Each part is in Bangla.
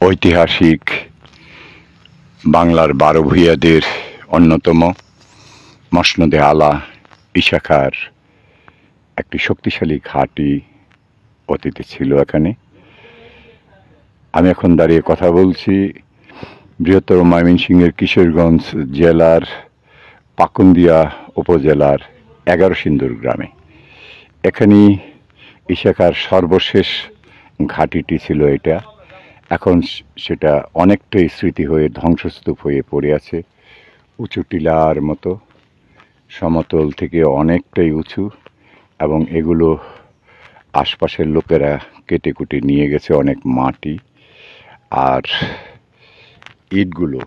ঐতিহাসিক বাংলার 12 ভূঁইয়াদের অন্যতম মসনদে আলা ঈশা খাঁর একটি শক্তিশালী ঘাঁটি অতীতে ছিল এখানে। আমি এখন দাঁড়িয়ে কথা বলছি বৃহত্তর ময়মনসিংহের কিশোরগঞ্জ জেলার পাকুন্দিয়া উপজেলার 11 সিন্দুর গ্রামে। এখানেই ঈশা খাঁর সর্বশেষ ঘাঁটিটি ছিল এটা। এখন সেটা অনেকটাই স্মৃতি হয়ে ধ্বংসস্তূপ হয়ে পড়ে আছে, উঁচু টিলার মতো, সমতল থেকে অনেকটাই উঁচু, এবং এগুলো আশপাশের লোকেরা কেটে কুটে নিয়ে গেছে অনেক মাটি। আর ইটগুলো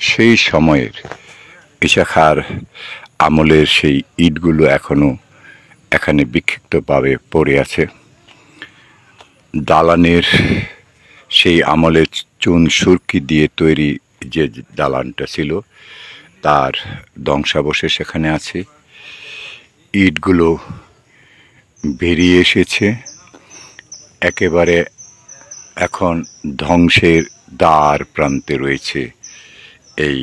সেই সময়ের ঈশা খাঁর আমলের সেই ইটগুলো এখনো এখানে বিক্ষিপ্তভাবে পড়ে আছে। দালানের সেই আমলের চুন সুরকি দিয়ে তৈরি যে দালানটা ছিল তার ধ্বংসাবশেষ এখানে আছে। ইটগুলো বেরিয়ে এসেছে, একেবারে এখন ধ্বংসের দ্বার প্রান্তে রয়েছে এই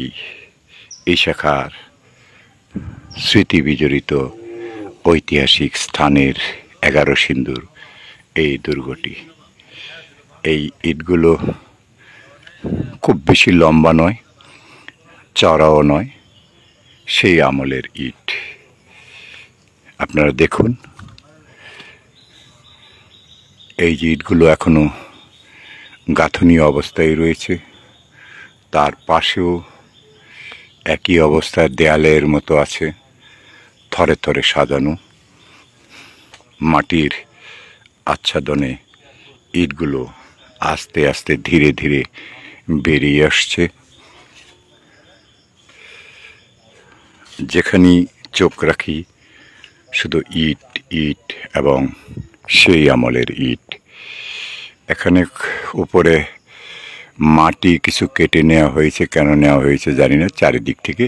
ঈশা খাঁর স্মৃতি বিজড়িত ঐতিহাসিক স্থানের 11 সিন্দুর এই দুর্গটি। এই ইটগুলো খুব বেশি লম্বা নয়, চড়াও নয়, সেই আমলের ইট। আপনারা দেখুন, এই যে ইটগুলো এখনো গাঁথনীয় অবস্থায় রয়েছে, তার পাশেও একই অবস্থায় দেয়ালের মতো আছে, থরে থরে সাজানো। মাটির আচ্ছাদনে ইটগুলো আস্তে আস্তে ধীরে ধীরে বেরিয়ে আসছে। যেখানেই চোখ রাখি শুধু ইট ইট এবং সেই আমলের ইট। এখানে উপরে মাটি কিছু কেটে নেওয়া হয়েছে, কেন নেওয়া হয়েছে জানি না। চারিদিক থেকে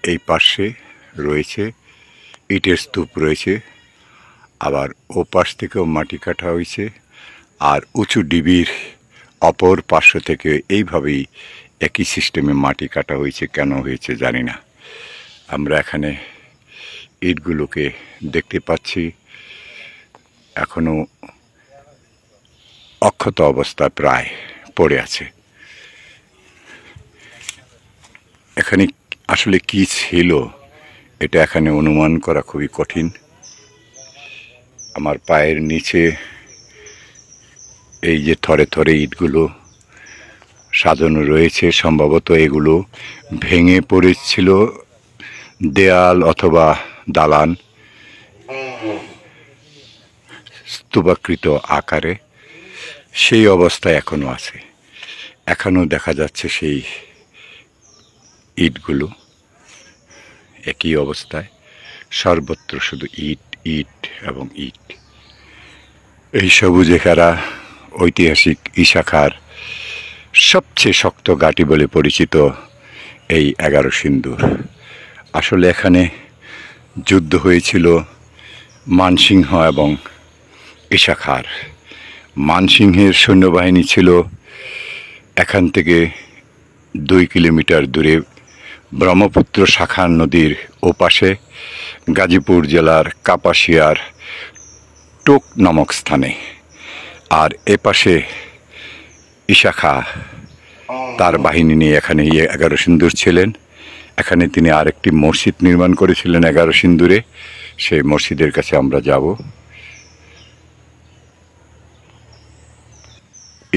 এই পাশে রয়েছে ইটের স্তূপ রয়েছে, আবার ও পাশ থেকেও মাটি কাটা হয়েছে, আর উঁচু ডিবির অপর পার্শ্ব থেকে এইভাবেই একই সিস্টেমে মাটি কাটা হয়েছে। কেন হয়েছে জানি না। আমরা এখানে ইটগুলোকে দেখতে পাচ্ছি এখনো অক্ষত অবস্থায় প্রায় পড়ে আছে। এখানে আসলে কি ছিল এটা এখানে অনুমান করা খুবই কঠিন। আমার পায়ের নিচে এই যে থরে থরে ইটগুলো সাজানো রয়েছে, সম্ভবত এগুলো ভেঙে পড়েছিল দেয়াল অথবা দালান স্তূপাকৃত আকারে। সেই অবস্থায় এখনো আছে, এখনো দেখা যাচ্ছে সেই ইটগুলো একই অবস্থায়, সর্বত্র শুধু ইট ইট এবং ইট। এই সবুজে ঘেরা ঐতিহাসিক ঈশা খাঁর সবচেয়ে শক্ত ঘাঁটি বলে পরিচিত এই 11 সিন্দুর। আসলে এখানে যুদ্ধ হয়েছিল মানসিংহ এবং ঈশা খাঁর। মানসিংহের সৈন্যবাহিনী ছিল এখান থেকে 2 কিলোমিটার দূরে ব্রহ্মপুত্র শাখা নদীর ওপাশে গাজীপুর জেলার কাপাসিয়ার টোক নামক স্থানে। আর এপাশে ঈশা খাঁ তার বাহিনী নিয়ে এখানে 11 সিন্দুর ছিলেন। এখানে তিনি আরেকটি মসজিদ নির্মাণ করেছিলেন 11 সিন্দুরে। সেই মসজিদের কাছে আমরা যাব।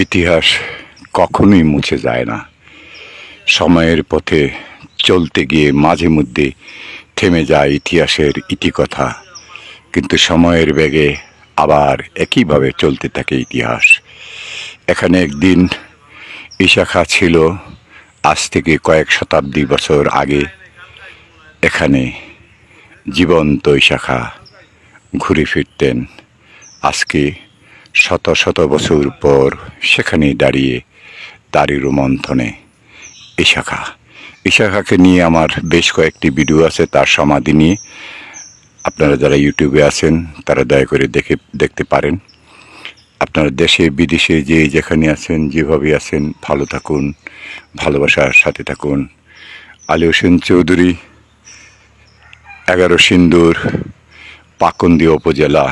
ইতিহাস কখনোই মুছে যায় না। সময়ের পথে চলতে গিয়ে মাঝে মধ্যে থেমে যায় ইতিহাসের ইতিকথা, কিন্তু সময়ের বেগে আবার একইভাবে চলতে থাকে ইতিহাস। এখানে একদিন ঈশা খাঁ ছিল, আজ থেকে কয়েক শতাব্দী বছর আগে। এখানে জীবন্ত ঈশা খাঁ ঘুরে ফিরতেন। আজকে শত শত বছর পর সেখানেই দাঁড়িয়ে তারই রোমন্থনে ঈশা খাঁ। ঈশা খাঁকে নিয়ে আমার বেশ কয়েকটি ভিডিও আছে তার সমাধি নিয়ে। আপনারা যারা ইউটিউবে আছেন তারা দয়া করে দেখতে পারেন। আপনারা দেশে বিদেশে যে যেখানে আছেন, যেভাবে আছেন, ভালো থাকুন, ভালোবাসার সাথে থাকুন। আলী হোসেন চৌধুরী, 11 সিন্দুর, পাকুন্দিয়া উপজেলা।